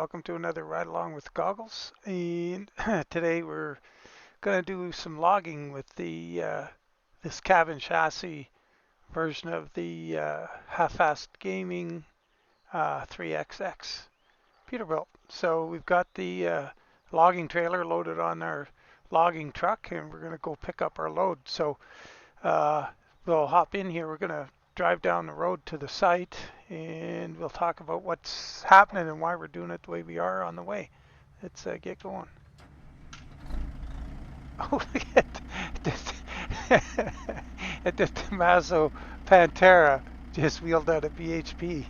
welcome to another Ride Along with Goggles. And today we're going to do some logging with the this cabin chassis version of the half-assed gaming 3XX Peterbilt. So we've got the logging trailer loaded on our logging truck, and we're going to go pick up our load. So we'll hop in here. We're going to drive down the road to the site, and we'll talk about what's happening and why we're doing it the way we are on the way. Let's get going. Oh, look at this. The Tommaso Pantera just wheeled out a BHP.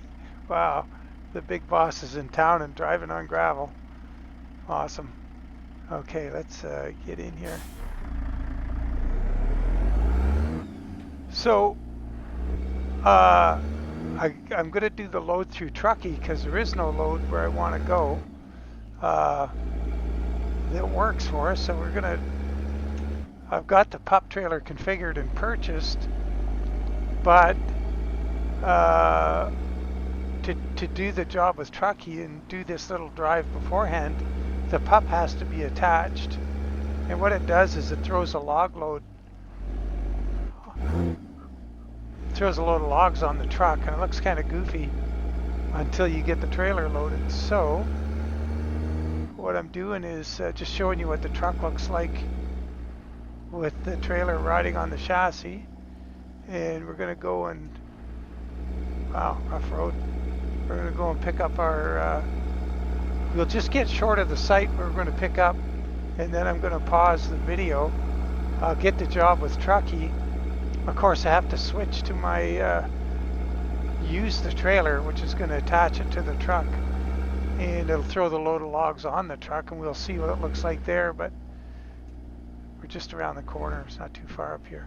Wow, the big boss is in town and driving on gravel. Awesome. Okay, let's get in here. So I'm going to do the load through Truckee because there is no load where I want to go that works for us. So I've got the pup trailer configured and purchased, but to do the job with Truckee and do this little drive beforehand, the pup has to be attached. And what it does is it throws a log load. Throws a load of logs on the truck, and it looks kind of goofy until you get the trailer loaded. So what I'm doing is just showing you what the truck looks like with the trailer riding on the chassis. And we're going to go and, wow, rough road. We're going to go and pick up our, we'll just get short of the site where we're going to pick up, and then I'm going to pause the video. I'll get the job with Truckee. Of course, I have to switch to my use the trailer, which is going to attach it to the truck, and it'll throw the load of logs on the truck, and we'll see what it looks like there. But we're just around the corner. It's not too far up here.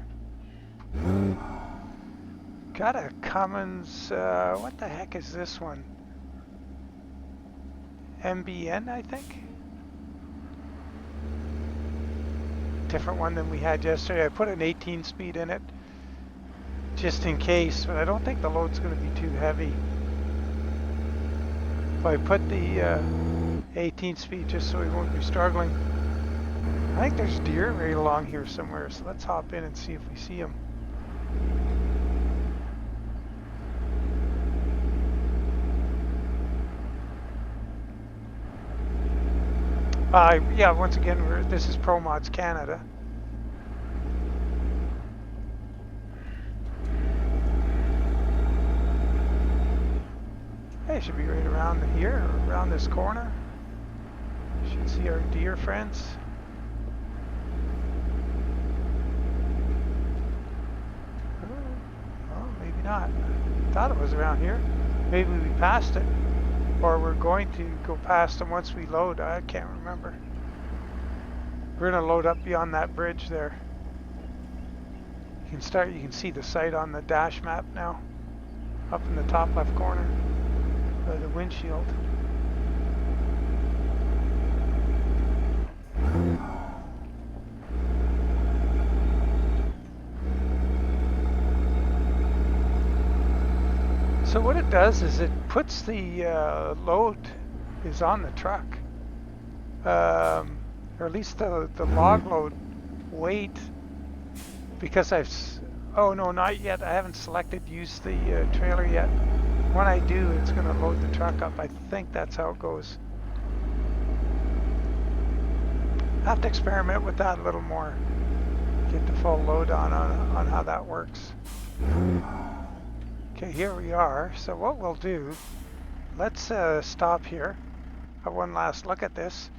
Got a Cummins. What the heck is this one? MBN, I think. Different one than we had yesterday. I put an 18 speed in it, just in case, but I don't think the load's going to be too heavy. If I put the 18 speed just so we won't be struggling. I think there's deer right along here somewhere, so let's hop in and see if we see them. Yeah, once again, this is ProMods Canada. Hey, should be right around here, or around this corner. Should see our deer friends. Oh, maybe not. Thought it was around here. Maybe we passed it, or we're going to go past them once we load. I can't remember. We're going to load up beyond that bridge there. You can see the site on the dash map now, up in the top left corner. The windshield. So what it does is it puts the load is on the truck, or at least the log load weight, because oh no, not yet. I haven't selected use the trailer yet. When I do, it's going to load the truck up. I think that's how it goes. I have to experiment with that a little more. Get the full load on how that works. Okay, here we are. So what we'll do, let's stop here. Have one last look at this.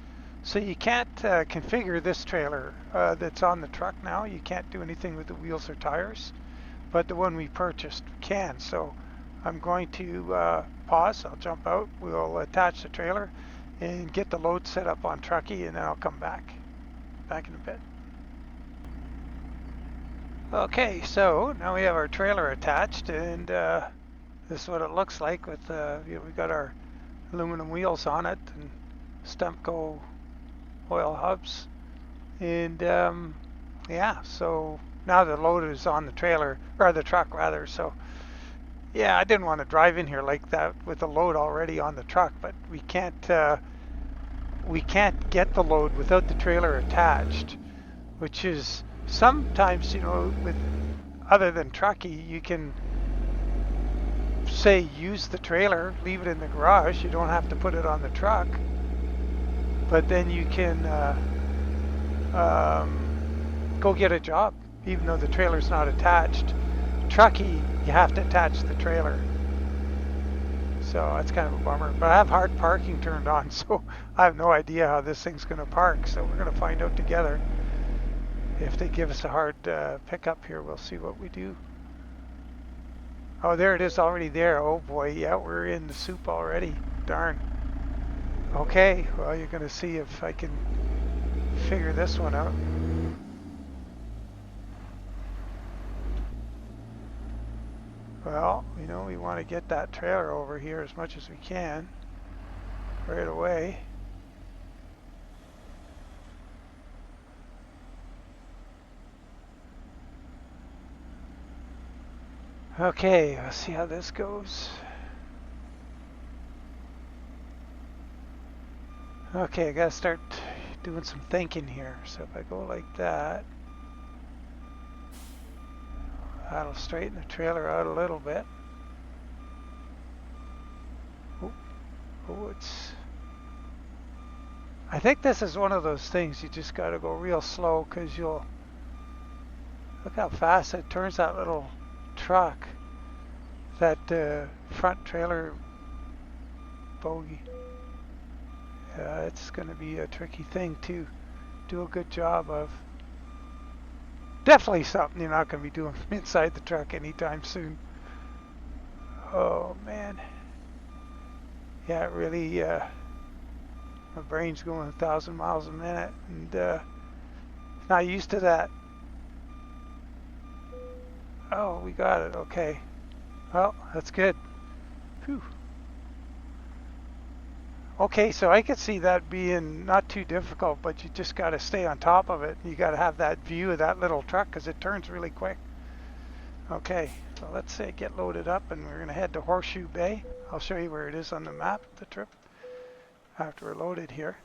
So you can't configure this trailer that's on the truck now. You can't do anything with the wheels or tires. But the one we purchased can. So I'm going to pause. I'll jump out. We'll attach the trailer and get the load set up on Truckee, and then I'll come back in a bit. Okay, so now we have our trailer attached, and this is what it looks like with we got our aluminum wheels on it and Stemco oil hubs, and yeah, so now the load is on the trailer, or the truck rather. So Yeah, I didn't want to drive in here like that with the load already on the truck, but we can't get the load without the trailer attached, which is sometimes, you know, with other than trucky, you can say use the trailer, leave it in the garage. You don't have to put it on the truck, but then you can go get a job, even though the trailer's not attached. Trucky, you have to attach the trailer. So that's kind of a bummer. But I have hard parking turned on, so I have no idea how this thing's going to park. So we're going to find out together. If they give us a hard pickup here, we'll see what we do. Oh, there it is already there. Oh boy, yeah, we're in the soup already. Darn. Okay, well, you're going to see if I can figure this one out. Well, you know, we want to get that trailer over here as much as we can right away. Okay, let's see how this goes. Okay, I gotta start doing some thinking here. So if I go like that, that'll straighten the trailer out a little bit. Oh, I think this is one of those things you just gotta go real slow, because you'll look how fast it turns that little truck, that front trailer bogie. Yeah, it's going to be a tricky thing to do a good job of. Definitely something you're not going to be doing from inside the truck anytime soon. Oh man. Yeah, it really, my brain's going 1,000 miles a minute, and not used to that. Oh, we got it. Okay. Well, that's good. Whew. Okay, so I could see that being not too difficult, but you just got to stay on top of it. You got to have that view of that little truck because it turns really quick. Okay, so let's say get loaded up, and we're going to head to Horseshoe Bay. I'll show you where it is on the map, the trip, after we're loaded here.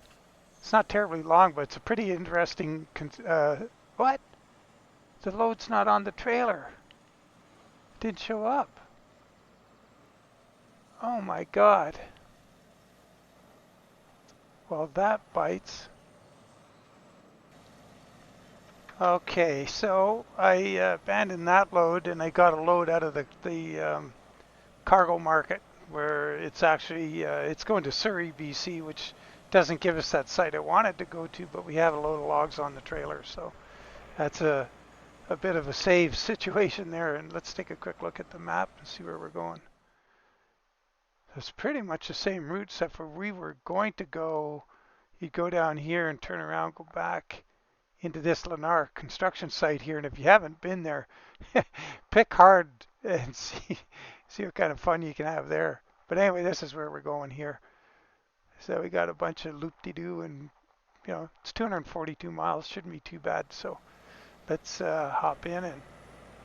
It's not terribly long, but it's a pretty interesting... what? The load's not on the trailer. It didn't show up. Oh my God. Well, that bites. Okay, so I abandoned that load, and I got a load out of the cargo market, where it's actually it's going to Surrey, BC, which doesn't give us that site I wanted to go to, but we have a load of logs on the trailer, so that's a bit of a save situation there. And let's take a quick look at the map and see where we're going. It's pretty much the same route, except for we were going to go, you'd go down here and turn around, go back into this Lennar construction site here. And if you haven't been there, pick hard and see what kind of fun you can have there. But anyway, this is where we're going here. So we got a bunch of loop-de-doo, and you know, it's 242 miles, shouldn't be too bad. So let's hop in and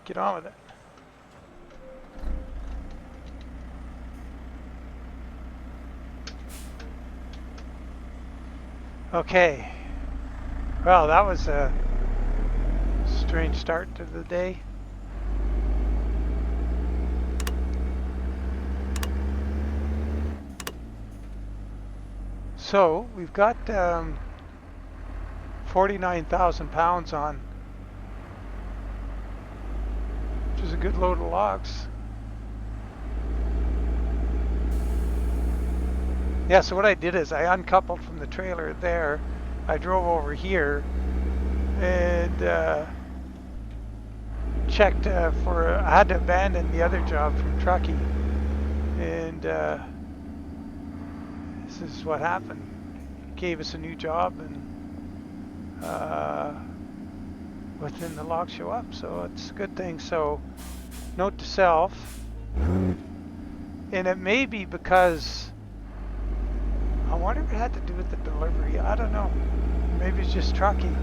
get on with it. Okay, well, that was a strange start to the day. So we've got 49,000 pounds on, which is a good load of logs. Yeah, so what I did is I uncoupled from the trailer there. I drove over here and checked for, I had to abandon the other job from trucking, and this is what happened. It gave us a new job, and within the logs show up, so it's a good thing. So note to self, and it may be because, I wonder if it had to do with the delivery. I don't know. Maybe it's just trucking.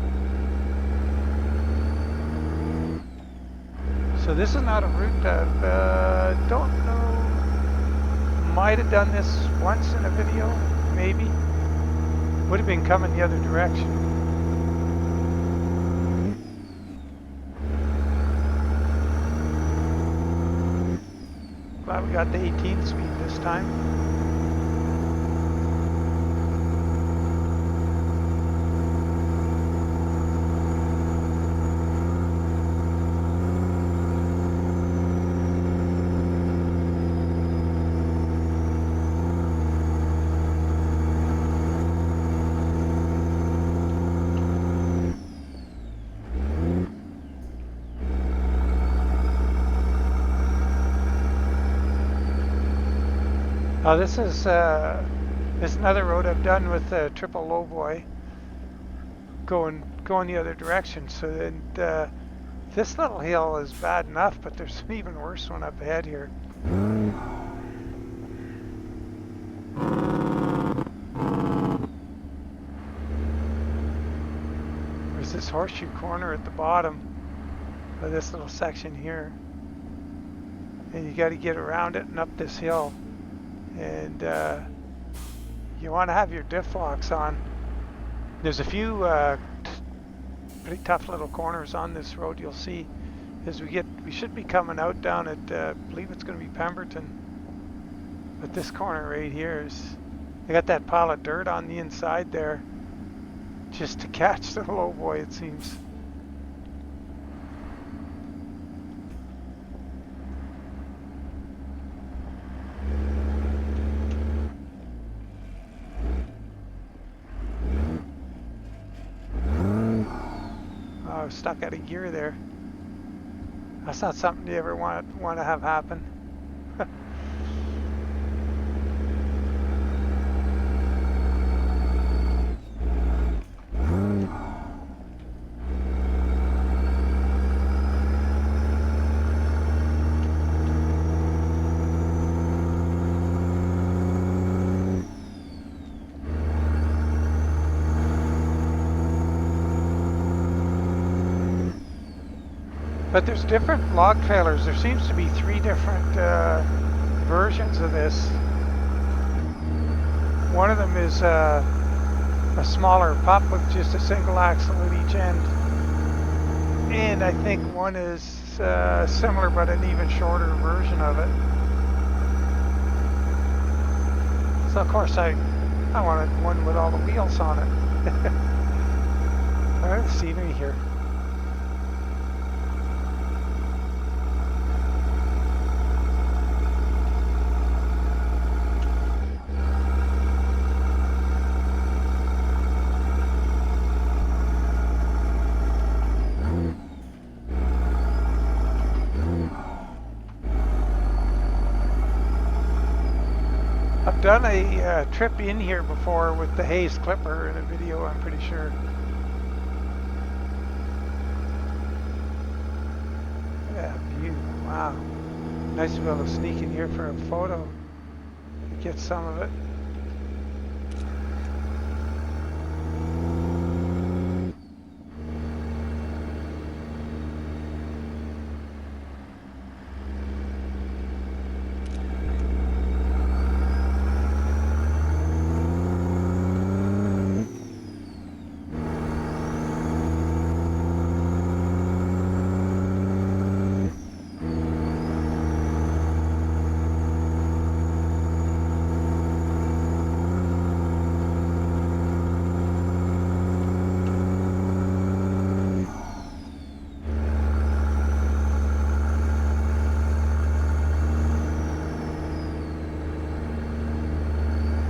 So this is not a route that don't know. Might have done this once in a video, maybe. Would have been coming the other direction. Glad we got the 18 speed this time. Oh, this is another road I've done with a triple lowboy, going the other direction. So then this little hill is bad enough, but there's an even worse one up ahead here. There's this horseshoe corner at the bottom of this little section here, and you got to get around it and up this hill. And you want to have your diff locks on. There's a few pretty tough little corners on this road. You'll see as we should be coming out down at I believe it's going to be Pemberton, but this corner right here is, they got that pile of dirt on the inside there just to catch the low boy, it seems. Stuck out of gear there. That's not something you ever want to have happen. But there's different log trailers. There seems to be 3 different versions of this. One of them is a smaller pup with just a single axle at each end. And I think one is similar but an even shorter version of it. So of course I wanted one with all the wheels on it. Look at the scenery here. I've done a trip in here before with the Hayes Clipper in a video, I'm pretty sure. Yeah, view, wow. Nice to be able to sneak in here for a photo, get some of it.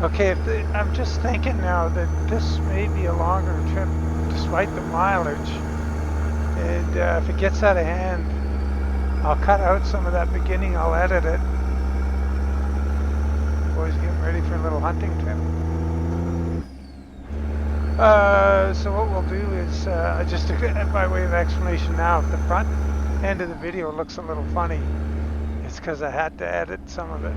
Okay, I'm just thinking now that this may be a longer trip despite the mileage, and if it gets out of hand, I'll cut out some of that beginning, I'll edit it. Boys getting ready for a little hunting trip. So what we'll do is, just by way of explanation now, if the front end of the video looks a little funny, it's because I had to edit some of it.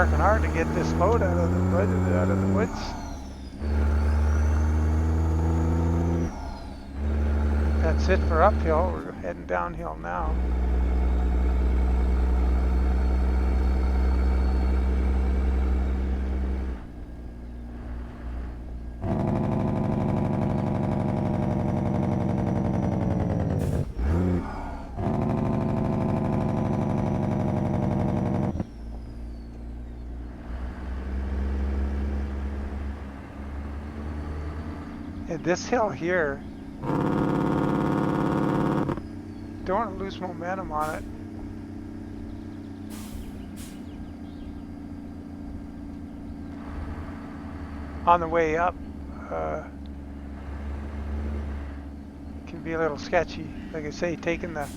working hard to get this load out of the woods. That's it for uphill. We're heading downhill now. And this hill here, don't want to lose momentum on it. On the way up, can be a little sketchy. Like I say, taking the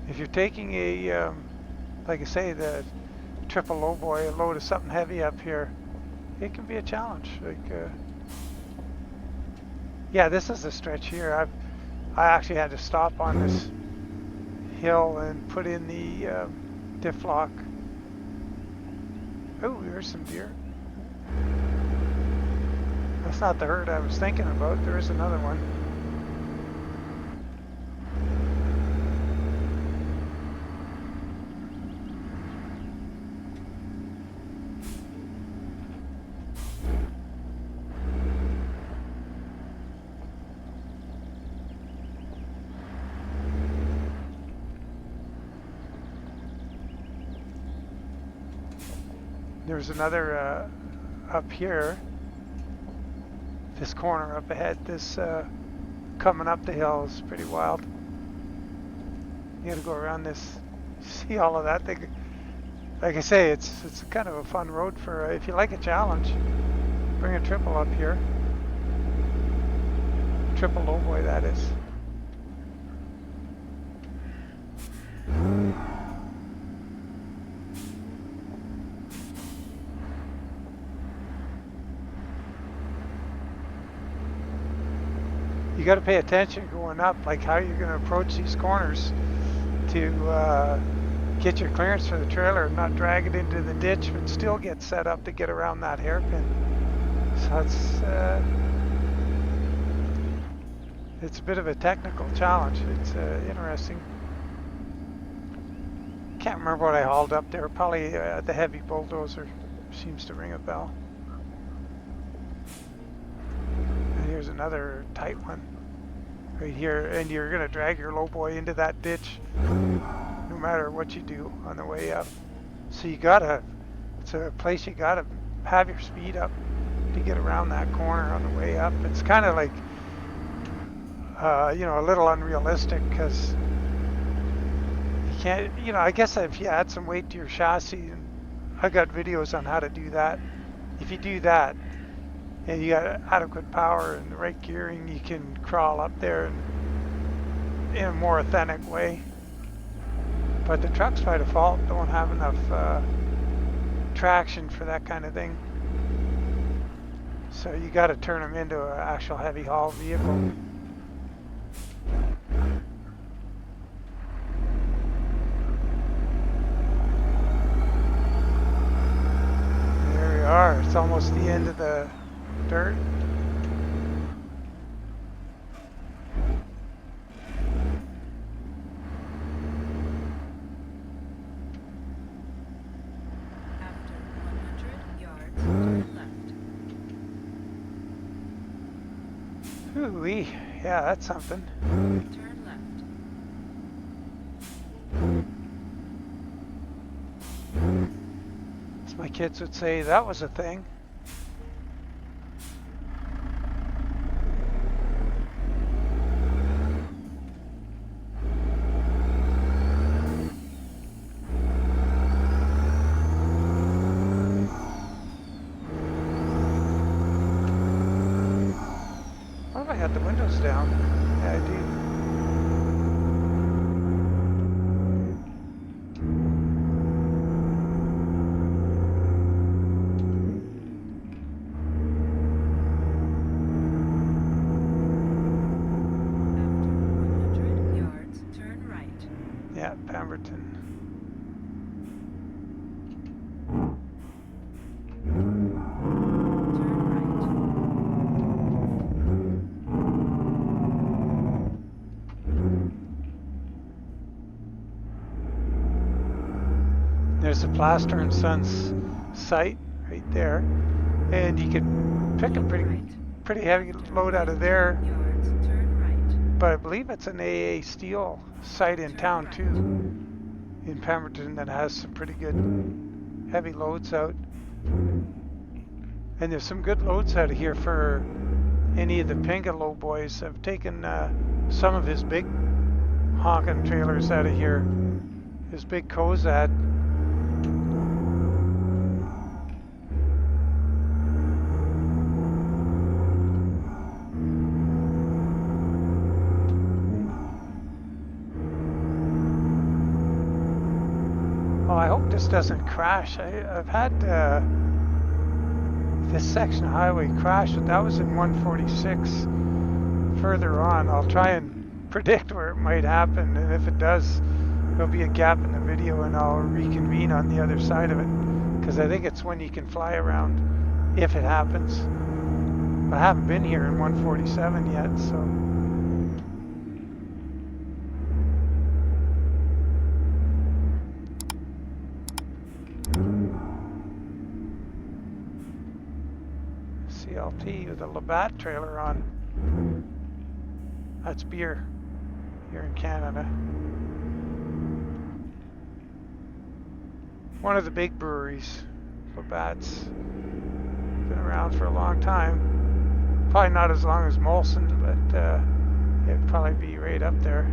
if you're taking a like I say, the triple low boy, a load of something heavy up here, it can be a challenge. Like yeah, this is a stretch here. I actually had to stop on this hill and put in the diff lock. Oh, there's some deer. That's not the herd I was thinking about. There is another one. There's another up here. This corner up ahead, this coming up the hill is pretty wild. You gotta go around this, see all of that. Like I say, it's kind of a fun road for if you like a challenge. Bring a triple up here. Triple low boy, that is. You got to pay attention going up, like how you're going to approach these corners to get your clearance for the trailer and not drag it into the ditch, but still get set up to get around that hairpin. So it's a bit of a technical challenge. It's interesting. Can't remember what I hauled up there. Probably the heavy bulldozer seems to ring a bell. And here's another tight one right here, and you're going to drag your low boy into that ditch no matter what you do on the way up. So you gotta, it's a place you gotta have your speed up to get around that corner on the way up. It's kind of like you know, a little unrealistic because you can't, you know, I guess if you add some weight to your chassis, and I got videos on how to do that. If you do that and you got adequate power and the right gearing, you can crawl up there in a more authentic way. But the trucks by default don't have enough traction for that kind of thing. So you got to turn them into an actual heavy haul vehicle. There we are. It's almost the end of the dirt. Ooh-wee. Yeah, that's something. Turn left. As my kids would say, that was a thing. I had the windows down. Yeah, I do. After 100 yards, turn right. Pemberton. There's the Plaster and Sons site right there, and you could pick a pretty heavy load out of there. But I believe it's an AA Steel site in town too, in Pemberton, that has some pretty good heavy loads out. And there's some good loads out of here for any of the Pingalo boys. I've taken some of his big honking trailers out of here. His big Kozad. Oh, I hope this doesn't crash. I've had this section of highway crash, but that was in 146. Further on, I'll try and predict where it might happen, and if it does, there'll be a gap in the video and I'll reconvene on the other side of it, because I think it's when you can fly around if it happens. I haven't been here in 147 yet, so. CLT with a Labatt trailer on. That's beer here in Canada. One of the big breweries. Labatt's been around for a long time. Probably not as long as Molson, but it'd probably be right up there.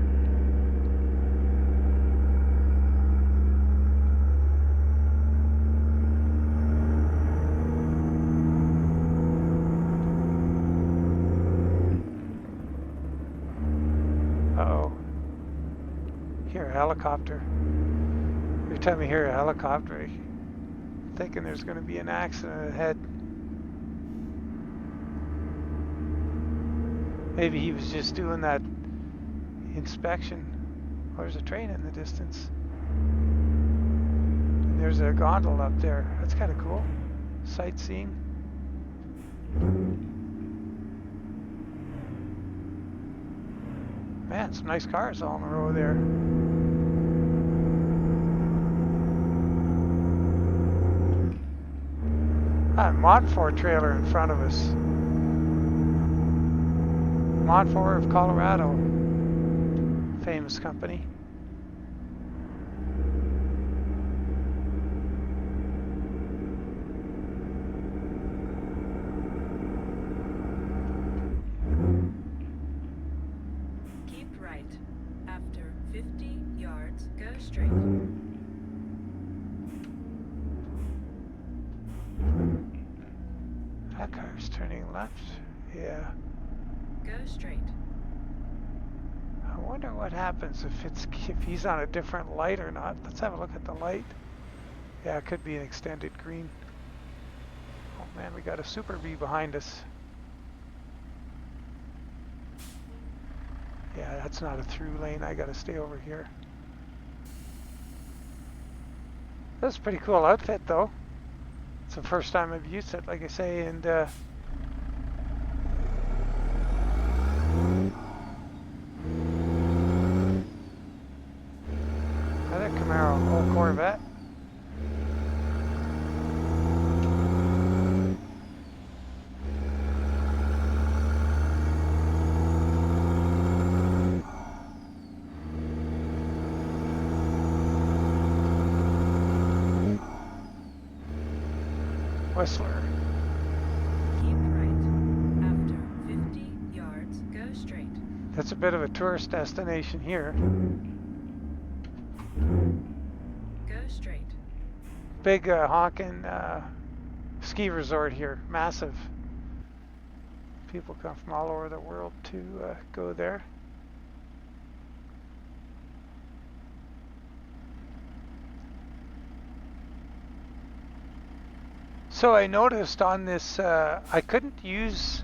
Uh-oh. Hear a helicopter. Every time I hear a helicopter, I'm thinking there's going to be an accident ahead. Maybe he was just doing that inspection. Oh, there's a train in the distance. And there's a gondola up there. That's kind of cool. Sightseeing. Man, some nice cars all in a row there. Ah, Montfort trailer in front of us. Montfort of Colorado. Famous company. That car's turning left. Yeah. Go straight. I wonder what happens if he's on a different light or not. Let's have a look at the light. Yeah, it could be an extended green. Oh man, we got a Super Bee behind us. Yeah, that's not a through lane. I gotta stay over here. That's a pretty cool outfit though. It's the first time I've used it, like I say, and another Camaro, old Corvette. Whistler. Keep right. After 50 yards, go straight. That's a bit of a tourist destination here. Go straight. Big honking ski resort here. Massive. People come from all over the world to go there. So I noticed on this, I couldn't use,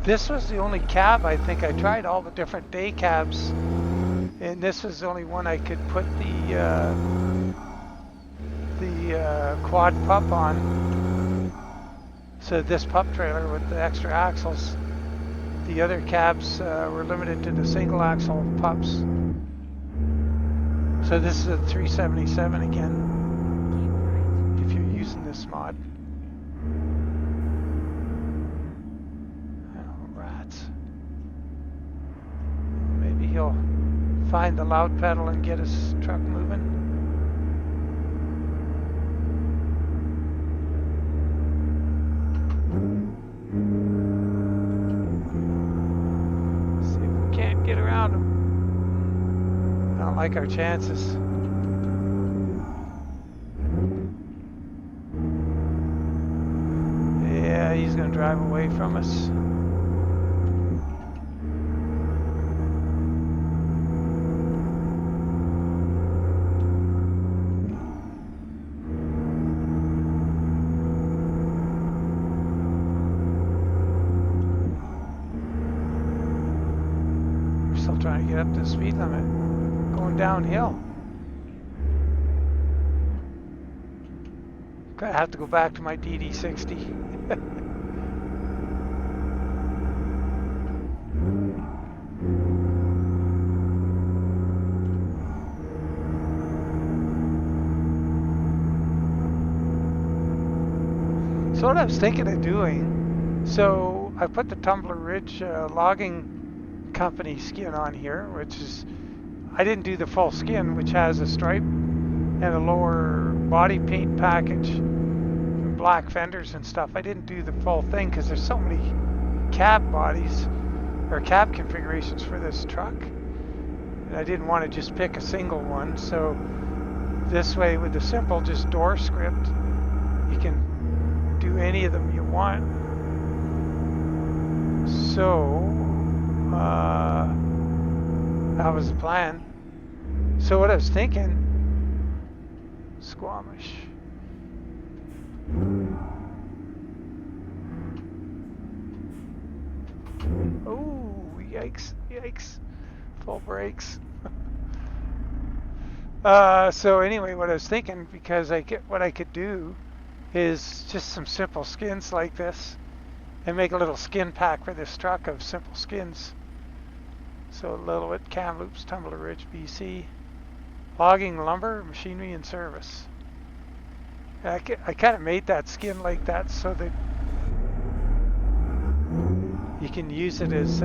this was the only cab I think. I tried all the different day cabs And this was the only one I could put the quad pup on. So this pup trailer with the extra axles. The other cabs were limited to the single axle pups. So this is a 377 again, Keep right. if you're using this mod. Oh, rats. Maybe he'll find the loud pedal and get his truck moving. See if we can't get around him. I don't like our chances. Yeah, he's gonna drive away from us. We're still trying to get up to the speed limit. Going downhill. Gonna have to go back to my DD60. So what I was thinking of doing, so I put the Tumbler Ridge logging company skin on here, which is, I didn't do the full skin, which has a stripe and a lower body paint package, and black fenders and stuff. I didn't do the full thing because there's so many cab bodies or cab configurations for this truck, and I didn't want to just pick a single one. So this way, with the simple just door script, you can do any of them you want. So that was the plan. So what I was thinking, Squamish. Oh, yikes, yikes. Full brakes. So anyway, what I was thinking, because what I could do is just some simple skins like this and make a little skin pack for this truck of simple skins. So a little bit Kamloops, Tumbler Ridge, BC. Logging, lumber, machinery, and service. I kind of made that skin like that so that you can use it as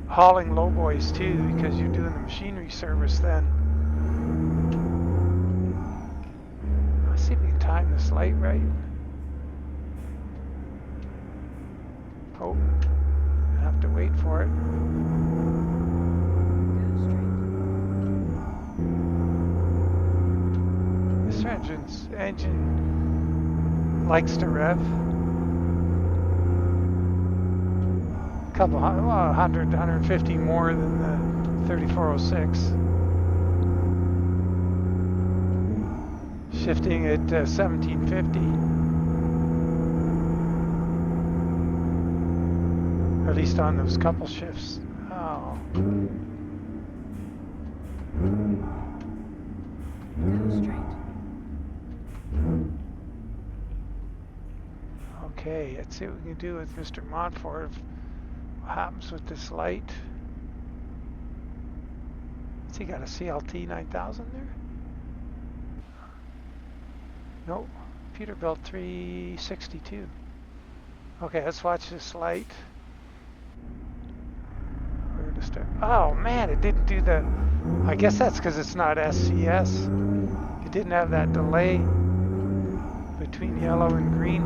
hauling lowboys too, because you're doing the machinery service then. Let's see if we can time this light right. Oh, I have to wait for it. Go straight. This engine likes to rev. Couple hundred, well, 100, 150 more than the 3406. Shifting at 1750. At least on those couple shifts. Oh. Go straight. Okay, let's see what we can do with Mr. Montfort. What happens with this light? Has he got a CLT 9000 there? Nope. Peterbilt 362. Okay, let's watch this light. We're gonna start. Oh man, it didn't do the. I guess that's because it's not SCS. It didn't have that delay between yellow and green,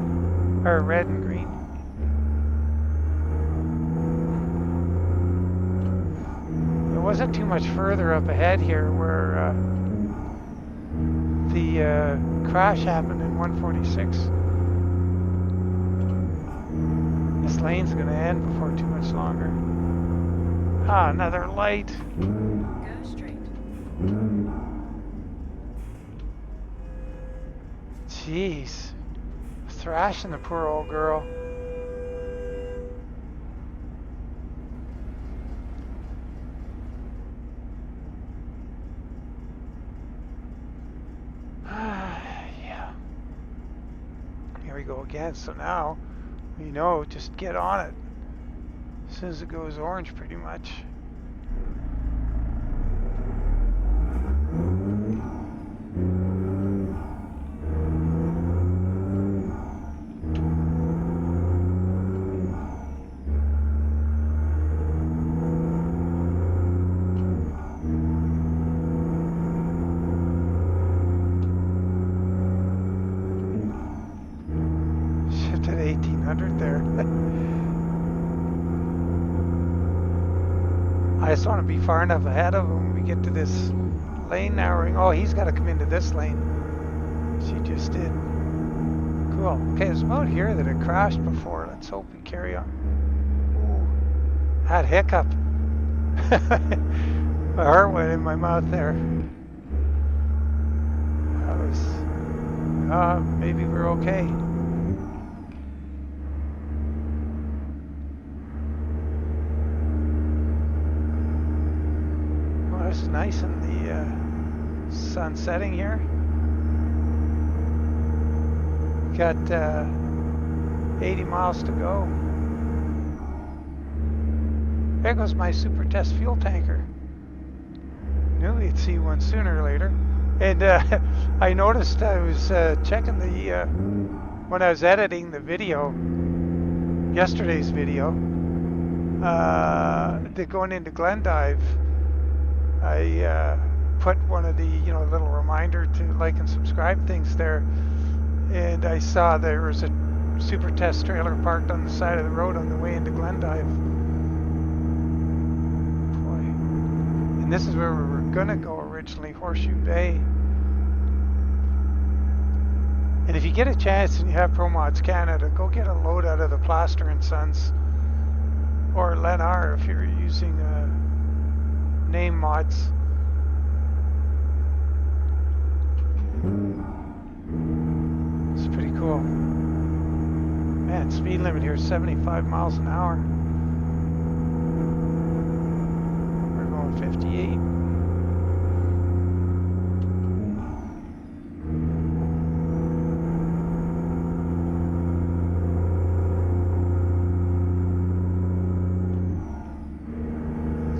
or red and green. It wasn't too much further up ahead here where the crash happened in 146. This lane's going to end before too much longer. Ah, another light. Go straight. Jeez. Thrashing the poor old girl. again. So now we know, just get on it as soon as it goes orange, pretty much. Shifted 1800 there. I just want to be far enough ahead of him when we get to this lane narrowing. Oh, he's got to come into this lane. She just did. Cool. Okay, it's about here that it crashed before. Let's hope we carry on. Ooh, had hiccup. My heart went in my mouth there. That was. Maybe we're okay. Well, it's nice in the sun setting here. Got 80 miles to go. There goes my super test fuel tanker. Knew we'd see one sooner or later. And I noticed I was checking the when I was editing the video, yesterday's video, going into Glendive. I put one of the little reminder to like and subscribe things there, and I saw there was a super test trailer parked on the side of the road on the way into Glendive. Boy, and this is where we were gonna go originally, Horseshoe Bay. And if you get a chance and you have ProMods Canada, go get a load out of the Plaster and Sons or Lennar if you're using name mods. It's pretty cool. Man, speed limit here is 75 miles an hour. We're going 58.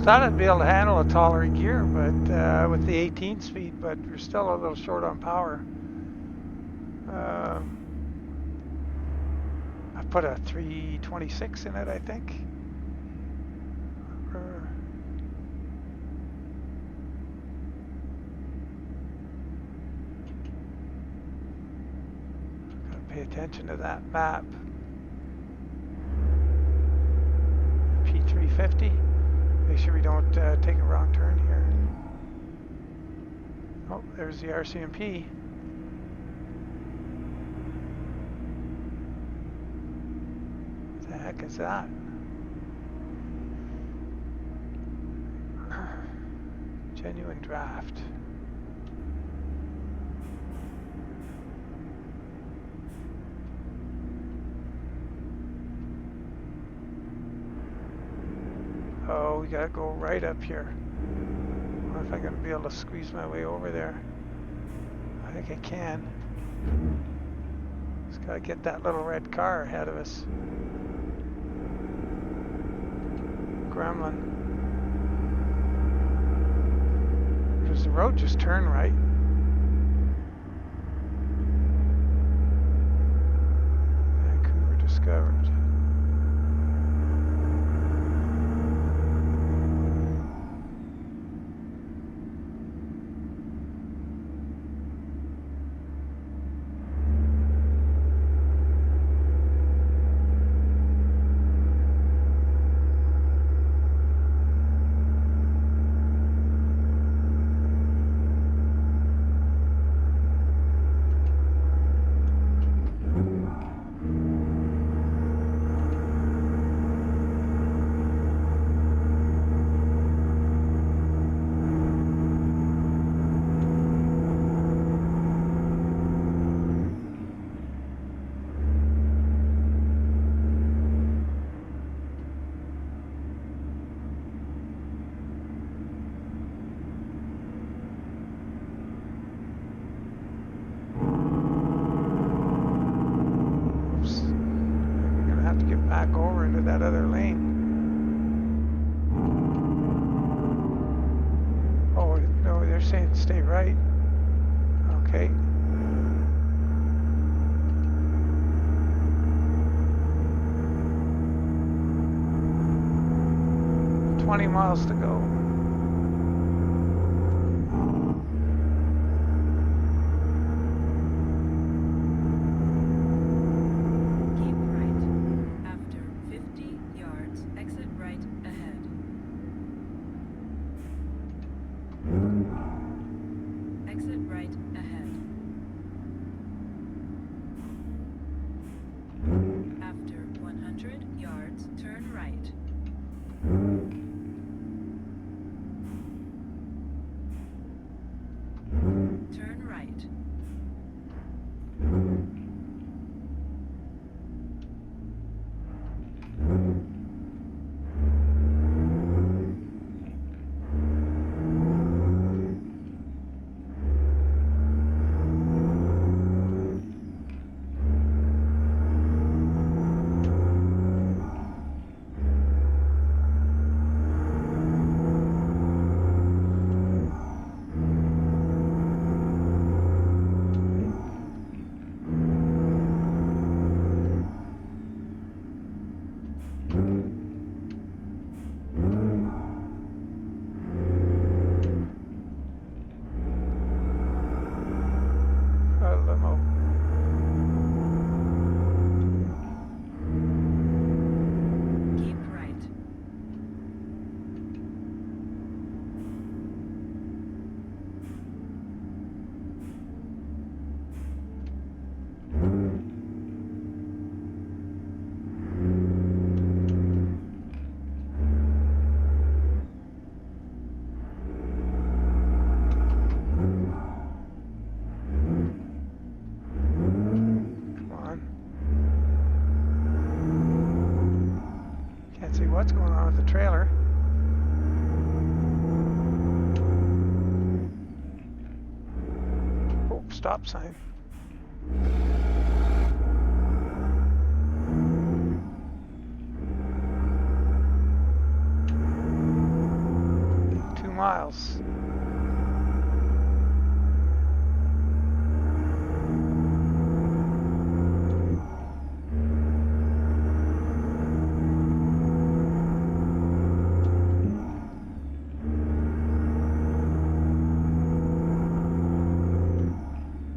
Thought I'd be able to handle a taller gear, but with the 18 speed, but we're still a little short on power. I put a 326 in it, I think. Gotta pay attention to that map. P350. Make sure we don't take a wrong turn here. Oh, there's the RCMP. What the heck is that? Genuine draft. Oh, we gotta go right up here. I wonder if I'm gonna be able to squeeze my way over there. I think I can. Just gotta get that little red car ahead of us. Gremlin. Does the road just turn right? Vancouver discovered. over into that other lane. Oh, no, they're saying stay right. Okay. $20 to go. Keep right. After 50 yards, exit right ahead. Exit right ahead. After 100 yards, turn right. Turn right. A limo. Keep right. Come on. Can't see what's going on with the trailer. Oh, stop sign. $2.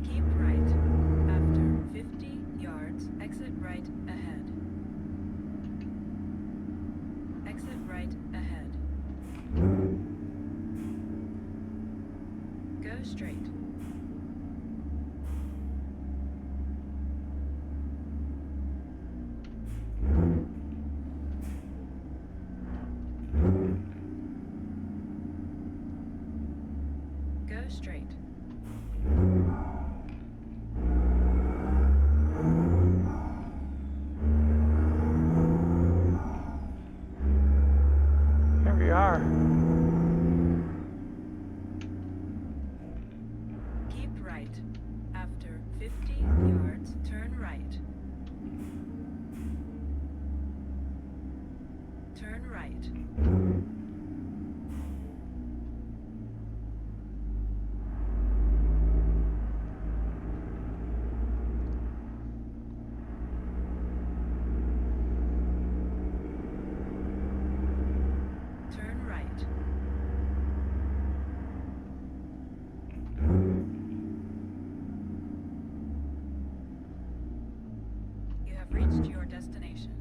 Keep right. After 50 yards, exit right ahead. Exit right ahead. Go straight. Go straight. Here we are. Keep right. After 50 yards, turn right. Turn right. Turn right. You have reached your destination.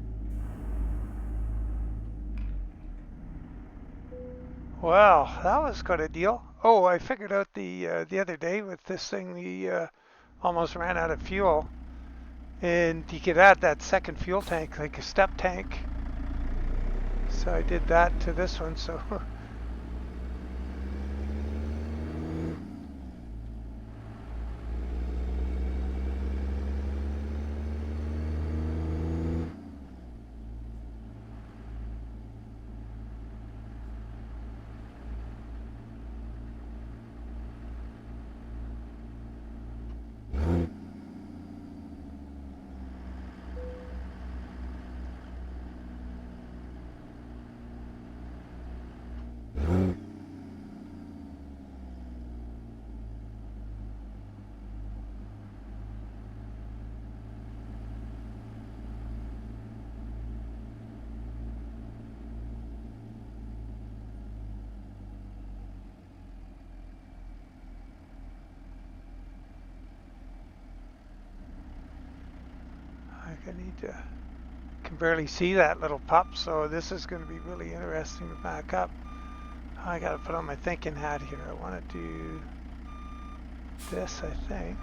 Well, that was quite a deal. Oh, I figured out the other day with this thing, we almost ran out of fuel, and you could add that second fuel tank, like a step tank. So I did that to this one. So I need to, can barely see that little pup, so this is going to be really interesting to back up. I got to put on my thinking hat here. I want to do this, I think,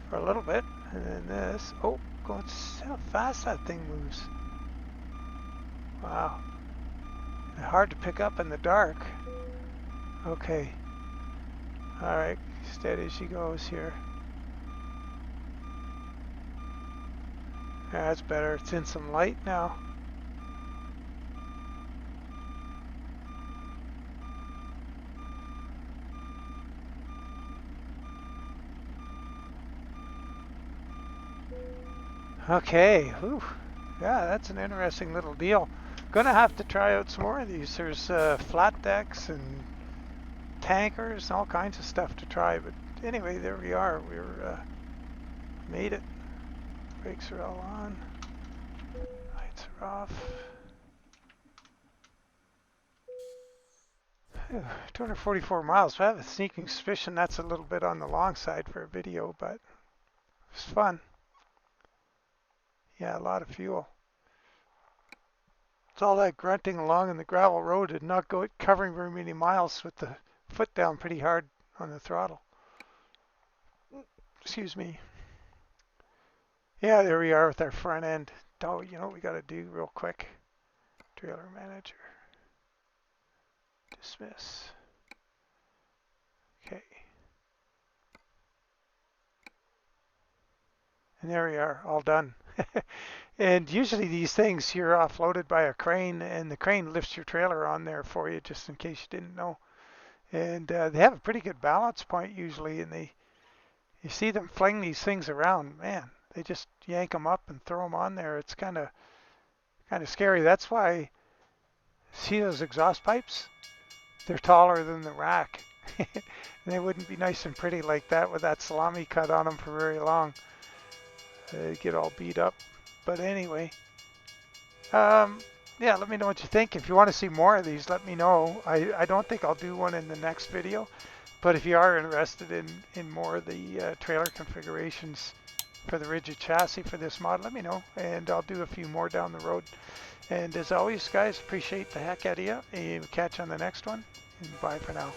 for a little bit, and then this. Oh, going, how fast that thing moves. Wow. Hard to pick up in the dark. Okay. Alright, steady as she goes here. Yeah, that's better. It's in some light now. Okay, whew. Yeah, that's an interesting little deal. Gonna have to try out some more of these. There's flat decks and tankers and all kinds of stuff to try. But anyway, there we are. We're made it. Brakes are all on. Lights are off. Whew, 244 miles. I have a sneaking suspicion that's a little bit on the long side for a video, but it's fun. Yeah, a lot of fuel. It's all that grunting along in the gravel road and not covering very many miles with the foot down pretty hard on the throttle. Excuse me. Yeah, there we are with our front end. Oh, you know what we got to do real quick? Trailer manager. Dismiss. Okay. And there we are, all done. And usually these things, you're offloaded by a crane, and the crane lifts your trailer on there for you, just in case you didn't know. And they have a pretty good balance point usually, and you see them fling these things around. Man, they just yank them up and throw them on there. It's kind of scary. That's why, see those exhaust pipes? They're taller than the rack. They wouldn't be nice and pretty like that with that salami cut on them for very long. They'd get all beat up. But anyway, yeah, let me know what you think. If you want to see more of these, let me know. I don't think I'll do one in the next video, but if you are interested in more of the trailer configurations for the rigid chassis for this mod, let me know, and I'll do a few more down the road. And as always, guys, appreciate the heck out of you, and catch you on the next one, and bye for now.